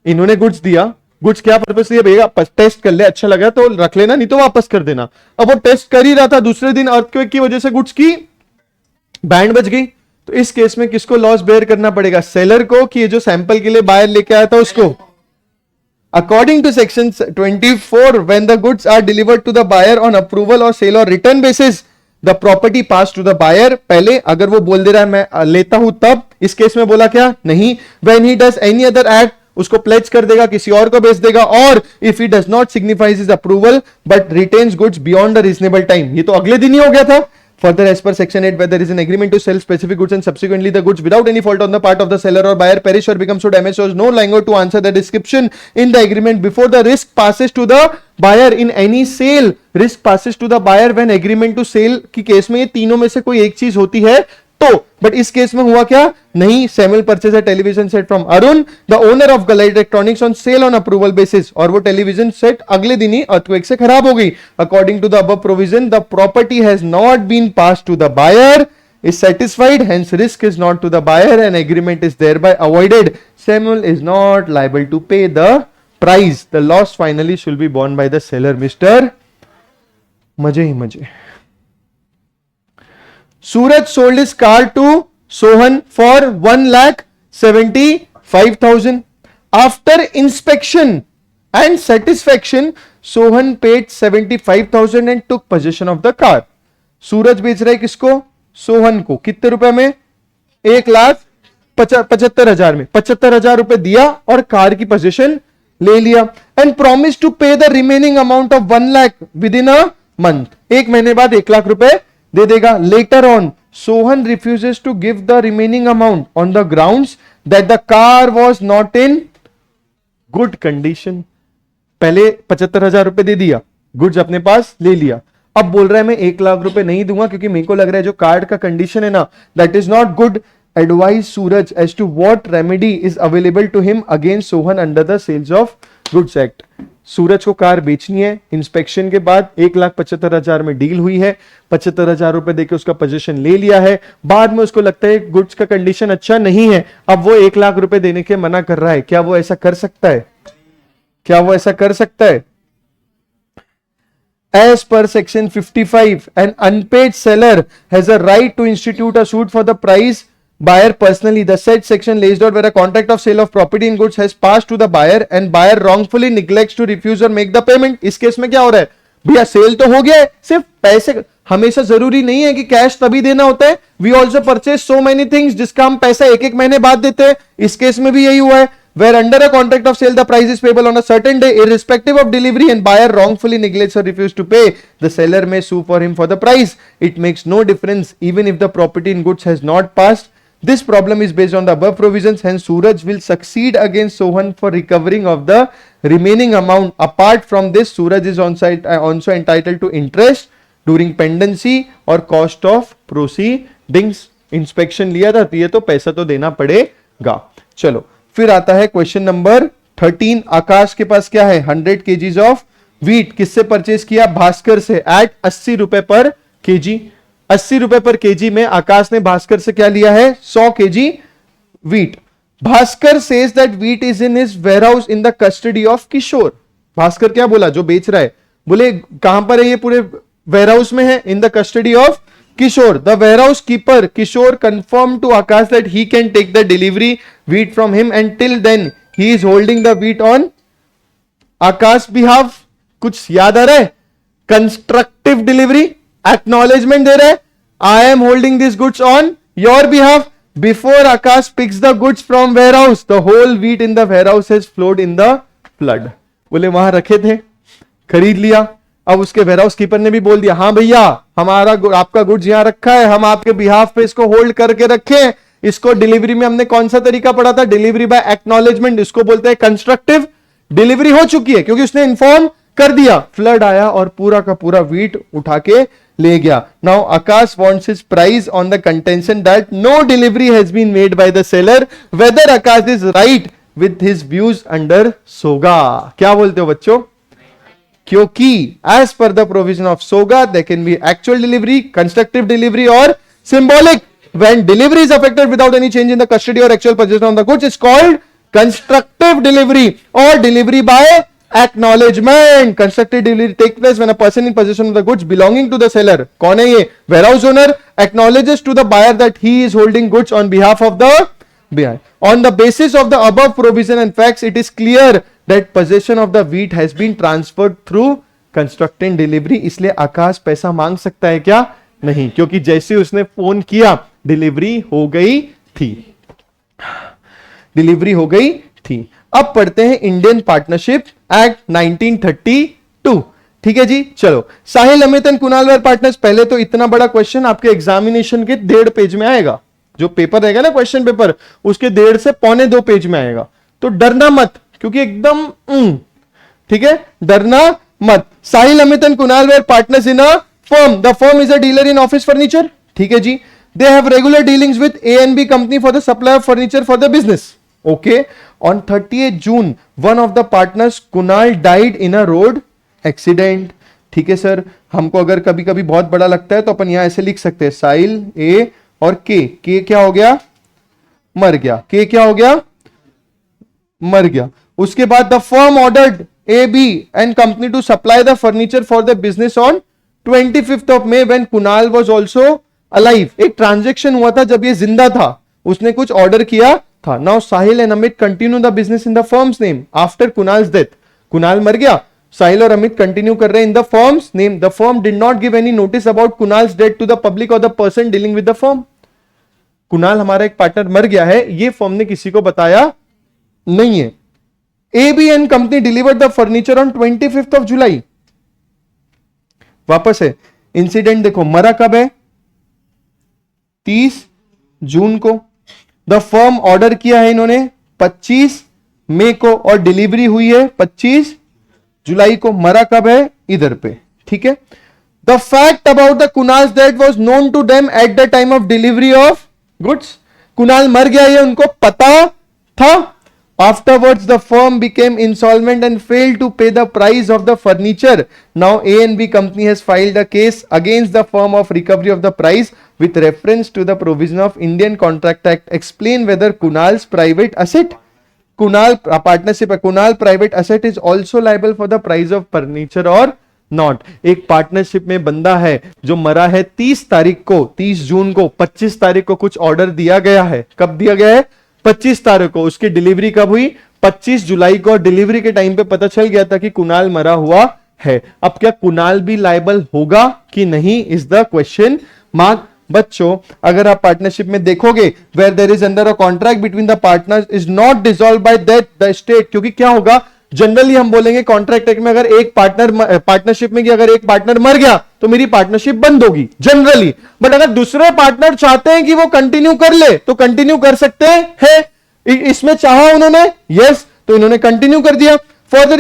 इन्होंने गुड्स दिया, गुड्स क्या पर्पस दिया भैया? टेस्ट कर ले, अच्छा लगा तो रख लेना, नहीं तो वापस कर देना। अब वो टेस्ट कर ही रहा था, दूसरे दिन अर्थक्वेक की वजह से गुड्स की बैंड बज गई। तो इस केस में किसको लॉस बेयर करना पड़ेगा? सेलर को, कि ये जो सैंपल के लिए बायर लेके आया था उसको? According to section 24, when the goods are delivered to the buyer on approval or sale or return basis, the property passed to the buyer. पहले अगर वो बोल दे रहा है मैं लेता हूं तब, इस केस में बोला क्या? नहीं। When he does any other act, उसको प्लेज कर देगा, किसी और को बेच देगा। और if he does not signifies his approval but retains goods beyond a reasonable time, ये तो अगले दिन ही हो गया था। Further, as per section 8, where there is an agreement to sell specific goods and subsequently the goods without any fault on the part of the seller or buyer perish or become so damaged so as no longer to answer the description in the agreement before the risk passes to the buyer in any sale. Risk passes to the buyer when agreement to sale की case में ये तीनों में से कोई एक चीज होती है तो, बट इस केस में हुआ क्या? नहीं। Samuel purchase a television set from Arun the owner of Gala electronics on sale on approval basis, और वो टेलीविजन सेट अगले दिन ही अर्थक्वेक से खराब हो गई। According to the above provision the property has not been pass to the buyer, is satisfied, hence risk is not to the buyer and agreement is thereby avoided. Samuel is not liable to pay the price. The loss finally should be borne by the seller. Mr. मजे ही मजे। Suraj sold his car to Sohan for 1,75,000. After inspection and satisfaction, Sohan paid 75,000 and took possession of the car. सूरज बेच रहा है किसको? सोहन को। कितने रुपए में? 1,75,000 में। 75,000 रुपए दिया और कार की पोजीशन ले लिया। And promise to pay the remaining amount of 1 lakh within a month. 1 महीने बाद 1 लाख रुपए दे देगा। Later on Sohan refuses to give the remaining amount on the grounds that the car was not in good condition. पहले 75,000 रुपए दे दिया, goods अपने पास ले लिया। अब बोल रहा है मैं 1 लाख रुपए नहीं दूंगा क्योंकि मेरे को लग रहा है जो कार्ड का कंडीशन है ना that is not good. Advise Suraj as to what remedy is available to him against Sohan under the sales of goods act. Suraj को कार बेचनी है, इंस्पेक्शन के बाद 1,75,000 में डील हुई है, 75,000 रुपए देके उसका पोजीशन ले लिया है। बाद में उसको लगता है गुड्स का कंडीशन अच्छा नहीं है, अब वो 1 लाख रुपए देने के मना कर रहा है। क्या वो ऐसा कर सकता है? क्या वो ऐसा कर सकता है? As per section 55, an unpaid seller has a right to institute a suit for the price buyer personally. The said section lays out where a contract of sale of property and goods has passed to the buyer and buyer wrongfully neglects to refuse or make the payment. इस case में क्या हो रहा है भैया? Cell तो हो गया है, सिर्फ पैसे, हमेशा जरूरी नहीं है कि कैश तभी देना होता है। We also purchase so many things जिसका हम पैसा 1-1 महीने बाद देते हैं। इस केस में भी यही हुआ है। Where under a contract of sale the price is payable on a certain day irrespective of delivery and buyer wrongfully neglects or refuses to pay, the seller may sue for him for the price. It makes no difference even if the property in goods has not passed This problem is based on the above provisions. Hence, Suraj will succeed against Sohan for recovering of the remaining amount. Apart from this, Suraj is also entitled to interest during pendency और cost of proceedings. Inspection लिया था तो ये तो पैसा तो देना पड़ेगा. चलो फिर आता है क्वेश्चन नंबर 13. आकाश के पास क्या है? 100 kgs ऑफ व्हीट. किससे परचेज किया? भास्कर से एट 80 रुपए पर केजी. 80 रुपए पर केजी में आकाश ने भास्कर से क्या लिया है? 100 kg wheat. Bhaskar says that wheat is in his warehouse in the custody of Kishore. Bhaskar क्या बोला? जो बेच रहा है बोले कहां पर है? ये पूरे वेयरहाउस में है. In the custody of Kishore. The warehouse keeper Kishore confirmed to Akash that he can take the delivery wheat from him and till then he is holding the wheat on Akash behalf. कुछ याद आ रहा है? Constructive delivery, acknowledgement दे रहा है. I am holding these goods on your behalf. Before Akash picks the goods from warehouse, the whole wheat in the warehouse has flowed in the flood. बोले वहां रखे थे, खरीद लिया. अब उसके वेयरहाउस कीपर ने भी बोल दिया हाँ भैया हमारा आपका गुड्स यहां रखा है, हम आपके बिहाफ पे इसको होल्ड करके रखे. इसको डिलीवरी में हमने कौन सा तरीका पढ़ा था? Delivery by acknowledgement. इसको बोलते हैं कंस्ट्रक्टिव डिलीवरी. हो चुकी है क्योंकि उसने इन्फॉर्म कर दिया. फ्लड आया और पूरा का पूरा व्हीट उठा के ले गया. Now Akash wants his price on the contention that no delivery has been made by the seller. Whether Akash is right with his views under SOGA. क्या बोलते हो बच्चों? क्योंकि as per the provision of SOGA there can be actual delivery, constructive delivery और symbolic. When delivery is affected without any change in the custody और actual position of the goods is called constructive delivery और delivery by acknowledgement. Constructive delivery take place when a person in position of the goods belonging to the seller. कौन है ये? Warehouse owner. Acknowledges to the buyer that he is holding goods on behalf of the buyer. On the basis of the above provision and facts, it is clear that possession of the wheat has been transferred through constructing delivery. इसलिए आकाश पैसा मांग सकता है क्या? नहीं, क्योंकि जैसे उसने फोन किया डिलीवरी हो गई थी. डिलीवरी हो गई थी. अब पढ़ते हैं इंडियन पार्टनरशिप एक्ट 1932. ठीक है जी. चलो Sahil, Amit and Kunal were partners. पहले तो इतना बड़ा क्वेश्चन आपके एग्जामिनेशन के 1.5 पेज में आएगा. जो पेपर रहेगा ना क्वेश्चन पेपर, उसके 1.5 से 1.25 पेज में आएगा. तो डरना मत क्योंकि एकदम ठीक है, डरना मत. Sahil, Amit and Kunal were partners in a firm. The firm is a dealer in office furniture. ठीक है जी. They have regular dealings with A&B company for the supply of furniture for the business. Okay. On 30th June one of the partners Kunal died in a road accident. ठीक है sir, हमको अगर कभी कभी बहुत बड़ा लगता है तो अपन यहां ऐसे लिख सकते हैं साहिल ए और के क्या हो गया? मर गया. के क्या हो गया? मर गया. उसके बाद the firm ordered AB and company to supply the furniture for the business on 25th May when Kunal was also alive. एक ट्रांजैक्शन हुआ था जब ये जिंदा था, उसने कुछ ऑर्डर किया था. Now Sahil and Amit continue the business in the firm's name after Kunal's death. Kunal मर गया, साहिल और अमित कंटिन्यू कर रहे हैं in the firm's name. The firm did not give any notice about Kunal's death to the public और the person dealing with the firm. Kunal हमारा एक partner मर गया है, ये फर्म ने किसी को बताया नहीं है. AB and company delivered the furniture on 25th July. वापस है इंसिडेंट. देखो मरा कब है? 30 जून को. द फर्म ऑर्डर किया है इन्होंने 25 मई को और डिलीवरी हुई है 25 जुलाई को. मरा कब है? इधर पे. ठीक है. The fact about the Kunal's death was known to them at the time of delivery of goods. Kunal मर गया ये उनको पता था. Afterwards, the firm became insolvent and failed to pay the price of the furniture. Now, A&B company has filed a case against the firm of recovery of the price with reference to the provision of Indian Contract Act. Explain whether Kunal's private asset, Kunal partnership, Kunal private asset is also liable for the price of furniture or not. एक partnership में बंदा है जो मरा है 30 तारीख को, 30 जून को. 25 तारीख को कुछ ऑर्डर दिया गया है. कब दिया गया है? 25 तारीख को. उसकी डिलीवरी कब हुई? 25 जुलाई को. डिलीवरी के टाइम पे पता चल गया था कि कुणाल मरा हुआ है. अब क्या कुणाल भी लायबल होगा कि नहीं इज द क्वेश्चन मार्क. बच्चों अगर आप पार्टनरशिप में देखोगे where there is under a contract between the partners is not dissolve by that the state. क्योंकि क्या होगा? जनरली हम बोलेंगे कॉन्ट्रैक्ट एक्ट में अगर एक पार्टनरशिप में कि अगर एक पार्टनर मर गया तो मेरी पार्टनरशिप बंद होगी जनरली, बट अगर दूसरे पार्टनर चाहते हैं कि वो कंटिन्यू कर ले तो कंटिन्यू कर सकते हैं। इसमें चाहा उन्होंने, यस, तो इन्होंने कंटिन्यू कर दिया। Further,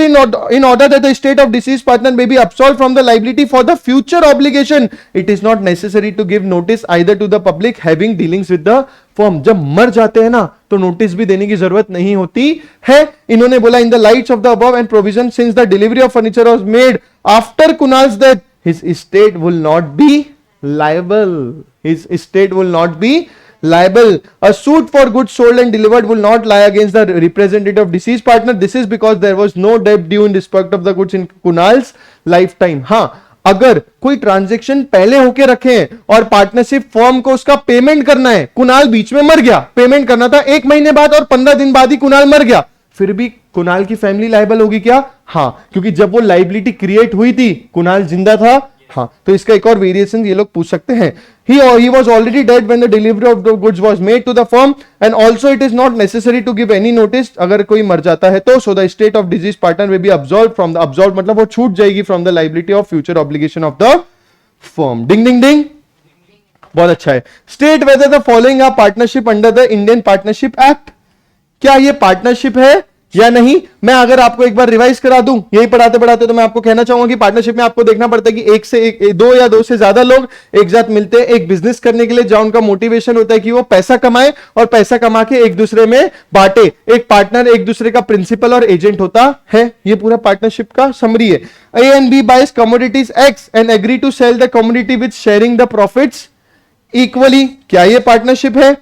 in order that the estate of deceased partner may be absolved from the liability for the future obligation, it is not necessary to give notice either to the public having dealings with the firm. जब मर जाते हैं ना तो notice भी देने की जरूरत नहीं होती है। इन्होंने बोला in the lights of the above and provision, since the delivery of furniture was made after Kunal's death, his estate will not be liable. His estate will not be liable. A suit for goods sold and delivered will not lie against the representative of deceased partner. This is because there was no debt due in respect of the goods in Kunal's lifetime. हाँ, अगर कोई transaction पहले होके रखे हैं और partnership form को उसका पेमेंट करना है, कुणाल बीच में मर गया, पेमेंट करना था 1 महीने बाद और 15 दिन बाद ही कुणाल मर गया, फिर भी कुणाल की फैमिली लायबल होगी क्या? हाँ, क्योंकि जब वो लाइबिलिटी क्रिएट हुई थी कुणाल जिंदा था। हाँ, तो इसका एक और वेरिएशन ये लोग पूछ सकते हैं। He was already dead when the delivery of the goods was made to the firm, and also it is not necessary to give any notice. अगर कोई मर जाता है तो so the estate of deceased partner may be absolved from the absolved मतलब वो छूट जाएगी from the liability of future obligation of the firm. Ding ding ding, बहुत अच्छा है। State whether the following are partnership under the Indian Partnership Act. क्या ये partnership है या नहीं? मैं अगर आपको एक बार रिवाइज करा दूं यही पढ़ाते पढ़ाते, तो मैं आपको कहना चाहूंगा कि पार्टनरशिप में आपको देखना पड़ता है कि एक से एक, दो या दो से ज्यादा लोग एक साथ मिलते हैं एक बिजनेस करने के लिए, जहां उनका मोटिवेशन होता है कि वो पैसा कमाए और पैसा कमा के एक दूसरे में बांटे। एक पार्टनर एक दूसरे का प्रिंसिपल और एजेंट होता है। ये पूरा पार्टनरशिप का समरी है। A and B buys commodities X and agree to sell the commodity with sharing the profits equally. क्या ये पार्टनरशिप है?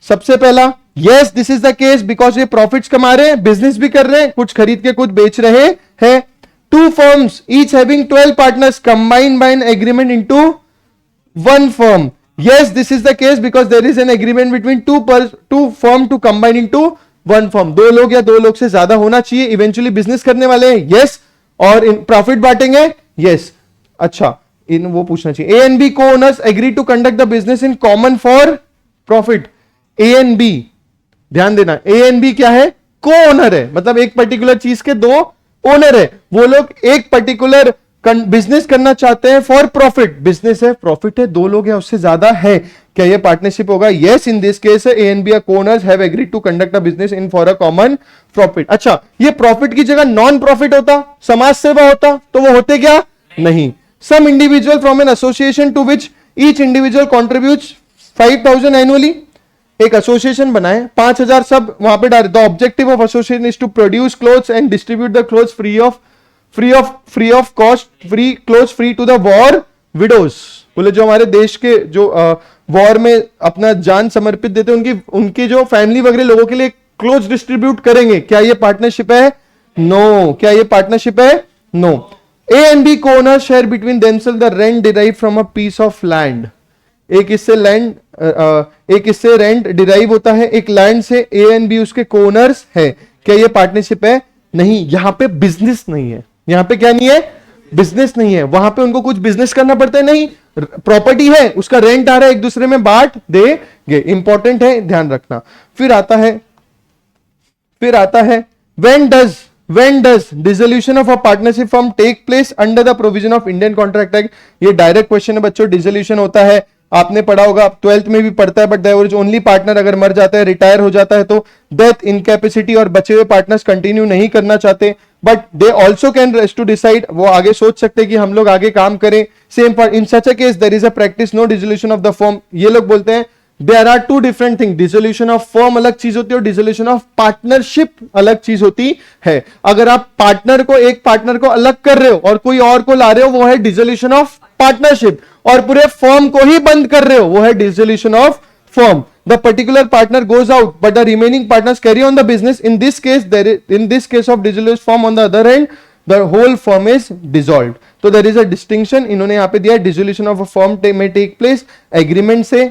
सबसे पहला, yes this is the case because ये प्रॉफिट्स कमा रहे हैं, बिजनेस भी कर रहे हैं, कुछ खरीद के कुछ बेच रहे हैं। Two firms each having 12 partners combined by an agreement into one firm. Yes this is the case because there is an agreement between two firm to combine into one firm. दो लोग या दो लोग से ज्यादा होना चाहिए, इवेंचुअली बिजनेस करने वाले हैं, यस, और इन प्रॉफिट बांटेंगे, यस। अच्छा, इन वो पूछना चाहिए। A and B co-owners agree to conduct the business in common for profit. A and B, ध्यान देना, ए एंड बी क्या है? को ओनर है, मतलब एक पर्टिकुलर चीज के दो ओनर है। वो लोग एक पर्टिकुलर बिजनेस करना चाहते हैं फॉर प्रॉफिट, बिजनेस है, प्रॉफिट है, दो लोग हैं उससे ज्यादा है। क्या ये पार्टनरशिप होगा? Yes, in this case A and B co-owners have agreed to conduct a business in for a common profit. अच्छा, ये प्रॉफिट की जगह नॉन प्रॉफिट होता, समाज सेवा होता, तो वो होते क्या? नहीं। Some individual from an association to which each individual contributes 5,000 annually. एक एसोसिएशन बनाए, 5,000 सब वहां पे डाले। The objective of association is to produce clothes and distribute the clothes free of cost, free clothes free to the war widows. बोले जो हमारे देश के जो वॉर में अपना जान समर्पित देते हैं उनकी जो फैमिली वगैरह लोगों के लिए क्लोथ्स डिस्ट्रीब्यूट करेंगे। क्या ये पार्टनरशिप है? नो। क्या ये पार्टनरशिप है? No. A and B co-owner share between themselves the rent derive from a piece of land. एक इससे रेंट डिराइव होता है एक लैंड से, ए एंड बी उसके कोनर्स है। क्या ये पार्टनरशिप है? नहीं। यहां पे बिजनेस नहीं है, यहां पे क्या नहीं है? बिजनेस नहीं है। वहां पे उनको कुछ बिजनेस करना पड़ता है, नहीं, प्रॉपर्टी है, उसका रेंट आ रहा है, एक दूसरे में बांट देंगे। इंपॉर्टेंट है, ध्यान रखना। फिर आता है when does dissolution of a partnership firm take place under the provision of Indian Contract Act? ये डायरेक्ट क्वेश्चन है बच्चों। डिसोल्यूशन होता है, आपने पढ़ा होगा, 12th में भी पढ़ता है, but there is only partner अगर मर जाता है, रिटायर हो जाता है, तो डेथ, इनकैपेसिटी और बचे हुए पार्टनर्स कंटिन्यू नहीं करना चाहते, but they also can rest to decide, वो आगे सोच सकते कि हम लोग आगे काम करें। Same for in such a case there is a practice no dissolution of the firm. ये लोग बोलते हैं there are two different thing, dissolution of firm अलग चीज होती है और डिसोल्यूशन ऑफ पार्टनरशिप अलग चीज होती है। अगर आप एक पार्टनर को अलग कर रहे हो और कोई और को ला रहे हो, वो है डिसोल्यूशन ऑफ पार्टनरशिप, और पूरे फर्म को ही बंद कर रहे हो, वो है dissolution of firm. The particular partner goes out but the remaining partners carry on the business. In this case of dissolution firm on the other hand the whole firm is dissolved. तो there is a distinction, इन्होंने यहां पे दिया dissolution of a firm में take place agreement से,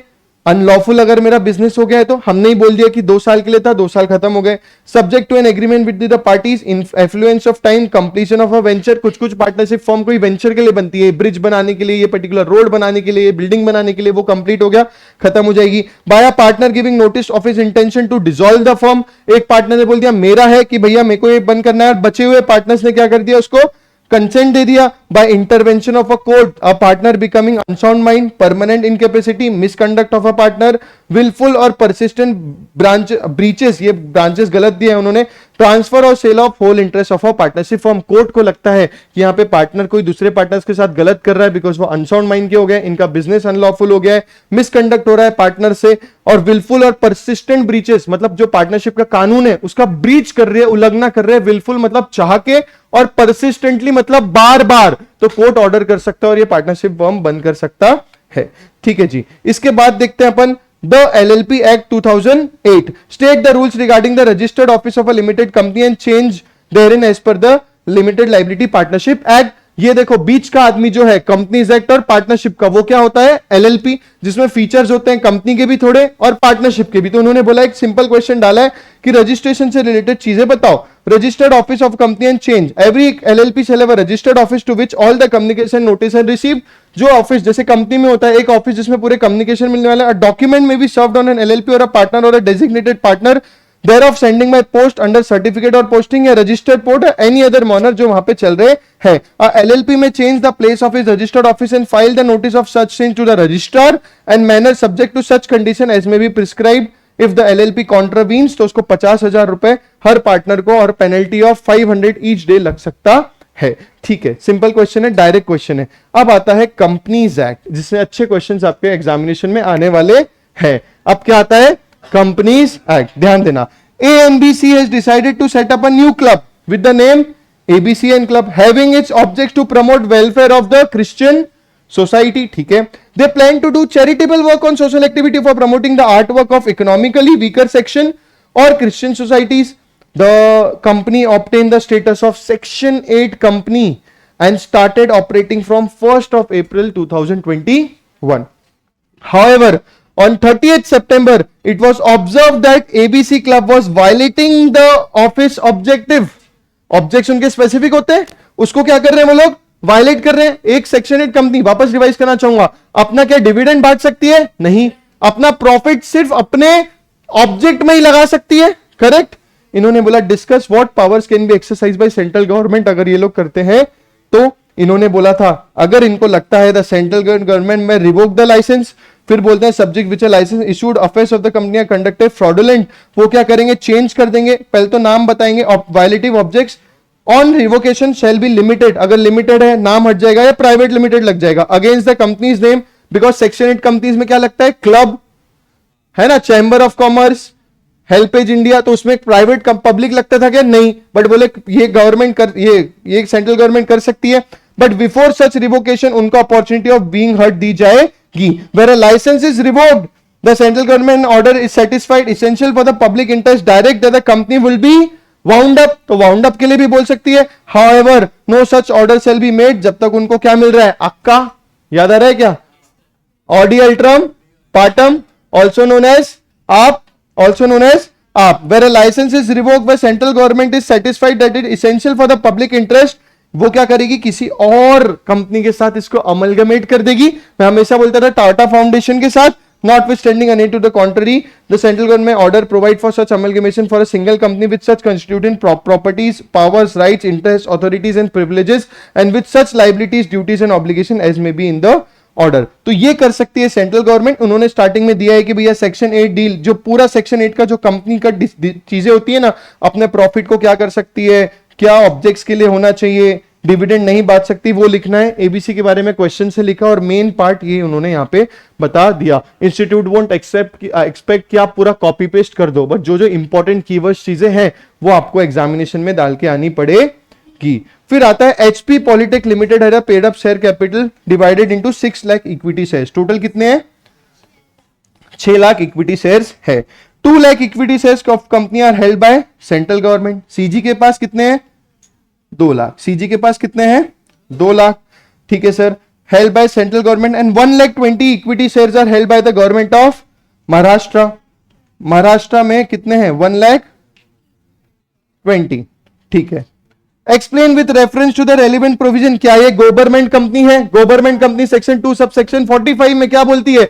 unlawful अगर मेरा business हो गया है तो हमने ही बोल दिया कि 2 साल के लिए था, 2 साल खत्म हो गए। Subject to an agreement with the parties in affluence of time, completion of a venture. कुछ कुछ पार्टनरशिप फॉर्म कोई वेंचर के लिए बनती है, ब्रिज बनाने के लिए, ये पर्टिकुलर रोड बनाने के लिए, बिल्डिंग बनाने के लिए, वो कंप्लीट हो गया, खत्म हो जाएगी। By a partner giving notice of his intention to dissolve the firm, एक पार्टनर ने बोल दिया मेरा है कि भैया मेरे को ये बंद करना है, और बचे हुए पार्टनर्स ने क्या कर दिया, उसको कंसेंट दे दिया। By intervention of a court, a partner becoming unsound mind, permanent incapacity, misconduct of a partner, wilful और परसिस्टेंट ब्रीचेस, ये ब्रांचेस गलत दिए हैं उन्होंने, ट्रांसफर और sale of whole interest of a partnership form. Court को लगता है कि यहाँ पे पार्टनर कोई दूसरे पार्टनर्स के साथ गलत कर रहा है, बिकॉज वो अनसाउंड माइंड के हो गए, इनका बिजनेस अनलॉफुल हो गया है, मिसकंडक्ट हो रहा है पार्टनर से, और विलफुल और परसिस्टेंट ब्रीचेस मतलब जो पार्टनरशिप का कानून है उसका ब्रीच कर रही है, उल्लंघना कर रहे हैं। विलफुल मतलब चाह के, और परसिस्टेंटली मतलब बार बार, तो कोर्ट ऑर्डर कर सकता है और ये पार्टनरशिप फॉर्म बंद कर सकता है। ठीक है जी। इसके बाद देखते हैं upon the LLP Act 2008 state the rules regarding the registered office of a limited company and change therein as per the Limited Liability Partnership Act। ये देखो बीच का आदमी जो है कंपनीज एक्ट और पार्टनरशिप का, वो क्या होता है, LLP, जिसमें फीचर्स होते हैं कंपनी के भी थोड़े और पार्टनरशिप के भी। तो उन्होंने बोला एक सिंपल क्वेश्चन डाला है कि रजिस्ट्रेशन से रिलेटेड चीजें बताओ। Registered office of company and change, every LLP shall have a registered office to which all the communication notice and received। जो ऑफिस जैसे कंपनी में होता है एक ऑफिस जिसमें पूरे कम्युनिकेशन मिलने वाला है, डॉक्यूमेंट में भी सर्व्ड ऑन एन LLP और अ पार्टनर और अ designated partner thereof sending by post under certificate or posting या registered port or any other manner जो वहां पे चल रहे हैं। LLP में change the place of his registered office and file the notice of such change to the registrar and manner subject to such condition as may be prescribed if the LLP contravenes, तो उसको 50,000 रुपए हर partner को और penalty of 500 each day लग सकता है। ठीक है, सिंपल क्वेश्चन है, डायरेक्ट क्वेश्चन है। अब आता है कंपनीज एक्ट, जिसमें अच्छे क्वेश्चंस आपके एग्जामिनेशन में आने वाले हैं। अब क्या आता है, कंपनीज एक्ट। ध्यान देना, ANBC has decided to set up a new club with the name ABCN Club having its objects to promote welfare of the Christian society। ठीक है, they plan to do charitable work on social activity for promoting the artwork of economically weaker section or Christian societies। The company obtained the status of Section 8 company and started operating from 1st of April 2021। However, on 30th September, it was observed that ABC Club was violating the office objective। Objects उनके specific होते हैं, उसको क्या कर रहे हैं वो लोग, वायलेट कर रहे हैं। एक सेक्शन 8 कंपनी, वापस रिवाइज करना चाहूंगा, अपना क्या डिविडेंड बांट सकती है, नहीं, अपना प्रॉफिट सिर्फ अपने ऑब्जेक्ट में ही लगा सकती है, करेक्ट। इन्होंने बोला discuss what powers can be exercise by central government. अगर ये लोग करते हैं तो इन्होंने बोला था अगर इनको लगता है the central government may revoke the licence, फिर बोलते हैं subject which licence issued affairs of the company conducted fraudulent, वो क्या करेंगे, चेंज कर देंगे। पहले तो नाम बताएंगे, violative objects on revocation shall be limited, अगर लिमिटेड है नाम हट जाएगा या प्राइवेट लिमिटेड लग जाएगा, against the companies name, because section 8 companies में क्या लगता है, क्लब है ना, chamber of commerce, HelpAge India, तो उसमें प्राइवेट पब्लिक लगता था क्या, नहीं, बट बोले ये गवर्नमेंट कर, ये सेंट्रल गवर्नमेंट कर सकती है, बट बिफोर सच रिवोकेशन उनको अपॉर्चुनिटी ऑफ बीइंग हर्ट दी जाएगी। Where a licence is revoked, the central government order is satisfied essential for the public interest direct that the company will be wound up, तो wound up के लिए भी बोल सकती है। However no such order shall be made, जब तक उनको क्या मिल रहा है, अक्का, याद आ रहा है क्या, audi alteram partem also known as आप, also known as आप। where a license is revoked by central government is satisfied that it is essential for the public interest, वो क्या करेगी, किसी और कंपनी के साथ इसको अमलगमेट कर देगी। मैं हमेशा बोलता था टाटा फाउंडेशन के साथ, notwithstanding any to the contrary, the central government order provide for such amalgamation for a single company with such constituent properties, powers, rights, interests, authorities and privileges and with such liabilities, duties and obligation as may be in the order. तो ये कर सकती है central government. उन्होंने starting में दिया है कि भैया सेक्शन 8 डील, जो पूरा सेक्शन 8 का जो कंपनी का चीजें होती है ना, अपने प्रॉफिट को क्या कर सकती है, क्या ऑब्जेक्ट्स के लिए होना चाहिए, डिविडेंड नहीं बांट सकती, वो लिखना है। एबीसी के बारे में क्वेश्चन से लिखा और मेन पार्ट ये उन्होंने यहाँ पे बता दिया। इंस्टीट्यूट वोंट एक्सपेक्ट कि आप पूरा कॉपी पेस्ट कर दो, बट जो जो इंपॉर्टेंट कीवर्ड्स चीजें हैं वो आपको एग्जामिनेशन में डाल के आनी पड़ेगी। फिर आता है एचपी पॉलिटेक लिमिटेड है paid up share capital divided into 6 lakh equity shares. Total कितने हैं, 6 लाख इक्विटी शेयर्स है। 2 lakh equity shares of company are held by central government. CG के पास कितने हैं, 2 लाख। सीजी के पास कितने हैं, 2 लाख, ठीक है sir, held by central government. And 1,20,000 equity shares are held by the government of Maharashtra में कितने हैं? 1,20,000। ठीक है। Explain with reference to the relevant provision. क्या ये गवर्नमेंट कंपनी है? Government company section 2 sub section 45 में क्या बोलती है?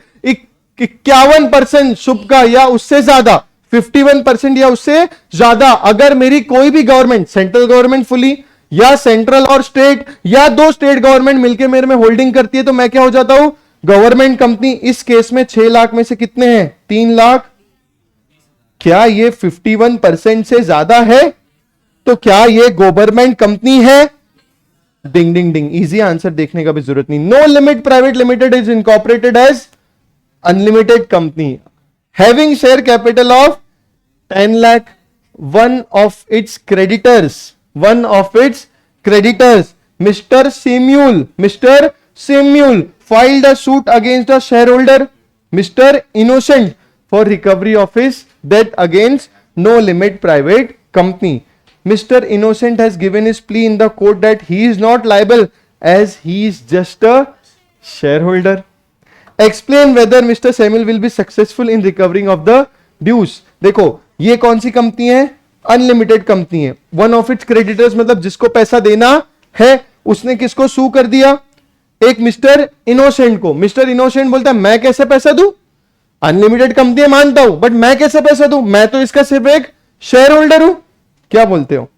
51% शुभ का या उससे ज्यादा, 51% या उससे ज्यादा अगर मेरी कोई भी गवर्नमेंट, सेंट्रल गवर्नमेंट फुली या सेंट्रल और स्टेट या 2 स्टेट गवर्नमेंट मिलकर मेरे में होल्डिंग करती है तो मैं क्या हो जाता हूं? Government company. इस केस में 6 लाख में से कितने हैं? 3 लाख। क्या ये 51% से ज्यादा है? तो क्या ये गवर्नमेंट कंपनी है? डिंग डिंग डिंग। इजी आंसर देखने का भी जरूरत नहीं। No limit private limited is incorporated as unlimited company having share capital of 10 lakh. One of its creditors mister Samuel filed a suit against a shareholder Mr. Innocent for recovery of his debt against No Limit Private Company. Mr. Innocent has given his plea in the court that he is not liable as he is just a shareholder. Explain whether Mr. Samuel will be successful in recovering of the dues. देखो ये कौन सी company है? Unlimited company है। One of its creditors मतलब जिसको पैसा देना है उसने किसको सू कर दिया? एक मिस्टर इनोसेंट को। मिस्टर इनोसेंट बोलता है मैं कैसे पैसा दूं? अनलिमिटेड कंपनी मानता हूं बट मैं कैसे पैसा दूं? मैं तो इसका सिर्फ एक शेयर होल्डर हूं। क्या बोलते हो?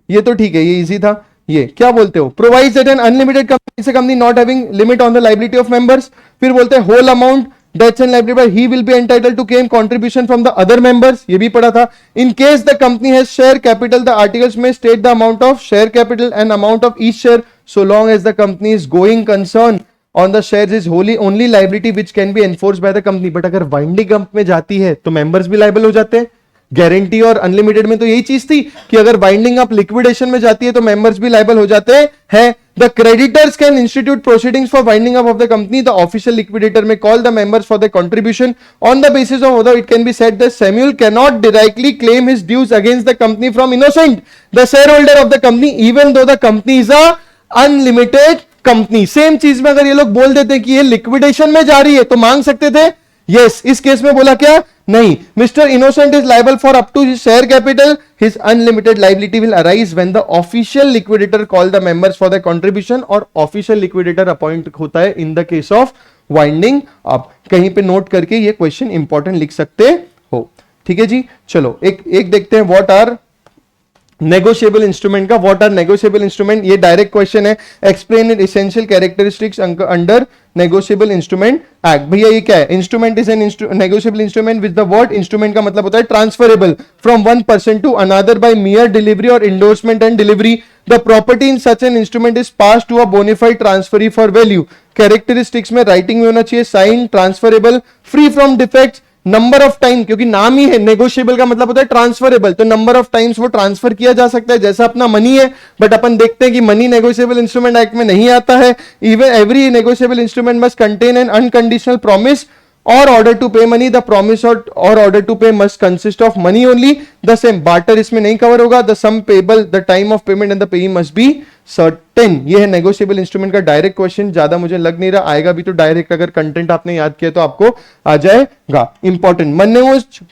ये तो ठीक है, ये इजी था। ये क्या बोलते हो? Provides that an unlimited company से company not having limit on the liability of members. फिर बोलते हैं whole amount debts and liability he will be entitled to claim contribution from the other members. ये भी पढ़ा था। In case the company has share capital the articles may state the amount of share capital and amount of each share so long as the company is going concern on the shares is Holi only liability which can be enforced by the company. But अगर winding up में जाती है तो members भी liable हो जाते हैं। Guarantee और अनलिमिटेड में तो यही चीज थी कि अगर वाइंडिंग अप लिक्विडेशन में जाती है तो मेंबर्स भी लायबल हो जाते हैं। The creditors can institute proceedings for winding up of the company. The official liquidator may call the members for the contribution on the basis of it can be said that Samuel can not directly claim his dues against the company from innocent the share holder of the company even though the company is a unlimited company. Same चीज में अगर ये लोग बोल देते कि ये liquidation में जा रही है तो मांग सकते थे? यस। इस केस में बोला क्या? नहीं। Mister innocent is liable for up to his share capital. His unlimited liability will arise when the official liquidator call the members for the contribution. और ऑफिशियल लिक्विडेटर अपॉइंट होता है in the case of winding up. कहीं पे note करके ये question important लिख सकते हो। ठीक है जी। चलो एक देखते हैं व्हाट आर नेगोशिएबल इंस्ट्रूमेंट का। What are negotiable instrument? ये डायरेक्ट क्वेश्चन है। Explain it essential characteristics under negotiable instrument act. भैया ये क्या है? Instrument is an negotiable instrument with the word instrument का मतलब होता है transferable from one person to another by mere delivery और endorsement and delivery. The property in such an instrument is pass to a bona fide transferee for value. Characteristics में writing में होना चाहिए sign, transferable, free from defects, number of time, क्योंकि नाम ही है negotiable का मतलब होता है ट्रांसफरेबल, तो नंबर ऑफ टाइम्स वो ट्रांसफर किया जा सकता है जैसा अपना मनी है। बट अपन देखते हैं कि मनी नेगोशिएबल इंस्ट्रूमेंट एक्ट में नहीं आता है। Even every negotiable instrument must contain N unconditional promise or order to pay money. The promise or order to pay must consist of money only. The same barter इसमें नहीं cover होगा. The sum payable, the time of payment and the payee must be certain. ये है negotiable instrument का direct question. ज्यादा मुझे लग नहीं रहा आएगा भी तो डायरेक्ट, अगर कंटेंट आपने याद किया तो आपको आ जाएगा। Important.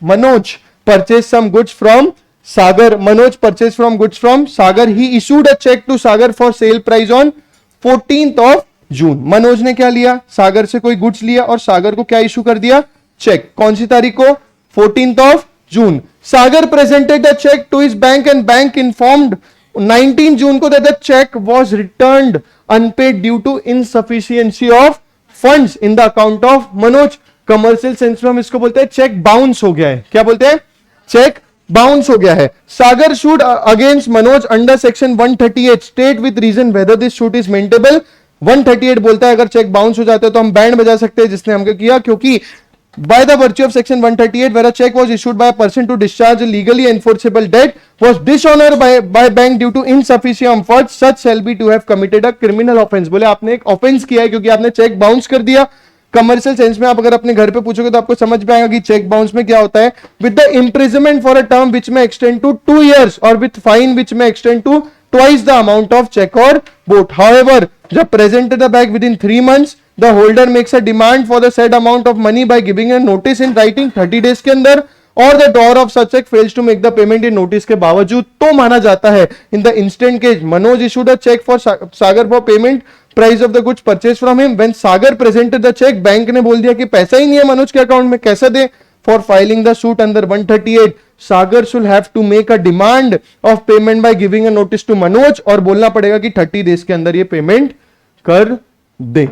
Manoj purchase some goods from Sagar. Manoj purchase from goods from Sagar. He issued a cheque to Sagar for sale price on 14th of June. Manoj ने क्या लिया? सागर से कोई गुड्स लिया और सागर को क्या इशू कर दिया? चेक। कौन सी तारीख को? 14th of June. Sagar presented the cheque to his bank and bank informed 19 June को that the cheque was returned unpaid due to insufficiency of funds in the account of Manoj. Commercial sense में हम इसको बोलते हैं cheque bounce हो गया है। क्या बोलते हैं? चेक बाउंस हो गया है। Sagar sued against Manoj under section 138 state with reason whether this suit is maintainable. 138 बोलता है अगर चेक बाउंस हो जाता है तो हम बैंड बजा सकते हैं, जिसने हमको किया, क्योंकि by the virtue of section 138 where a check was issued by a person to discharge a legally enforceable debt was dishonored by bank due to insufficient of funds, such shall be to have committed a criminal offense। बोले आपने एक offence किया है क्योंकि आपने cheque bounce कर दिया। Commercial sense में आप अगर अपने घर पे पूछोगे तो आपको समझ में आएगा कि चेक बाउंस में क्या होता है। With the imprisonment for a term which may extend to 2 years और with fine which may extend to twice the amount of check or vote. However, जब presented the back within 3 months, the holder makes a demand for the said amount of money by giving a notice in writing 30 days के अंदर, और the drawer of such check fails to make the payment in notice के बावजूद, तो माना जाता है in the instant case Manoj issued a check for Sagar for payment price of the goods purchased from him. When Sagar presented the check, bank ने बोल दिया कि पैसा ही नहीं है मनोज के अकाउंट में, कैसे दे? For filing the suit under 138, Sagar should have to make a demand of payment by giving a notice to Manoj, और बोलना पड़ेगा कि 30 days के अंदर ये पेमेंट कर दे.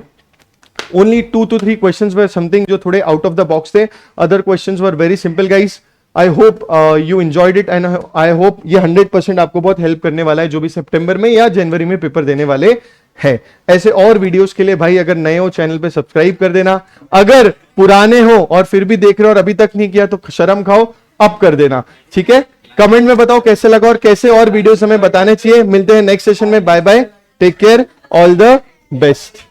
Only 2 to 3 questions were something जो थोड़े out of the box थे. Other questions were very simple guys. I hope you enjoyed it and I hope ये 100% आपको बहुत हेल्प करने वाला है जो भी सितंबर में या जनवरी में पेपर देने वाले है. ऐसे और वीडियोस के लिए भाई अगर नए हो चैनल पे सब्सक्राइब कर देना, अगर पुराने हो और फिर भी देख रहे हो और अभी तक नहीं किया तो शर्म खाओ, अब कर देना. ठीक है, कमेंट में बताओ कैसे लगा और कैसे और वीडियोस हमें बताने चाहिए. मिलते हैं नेक्स्ट सेशन में. Bye bye, take care, all the best.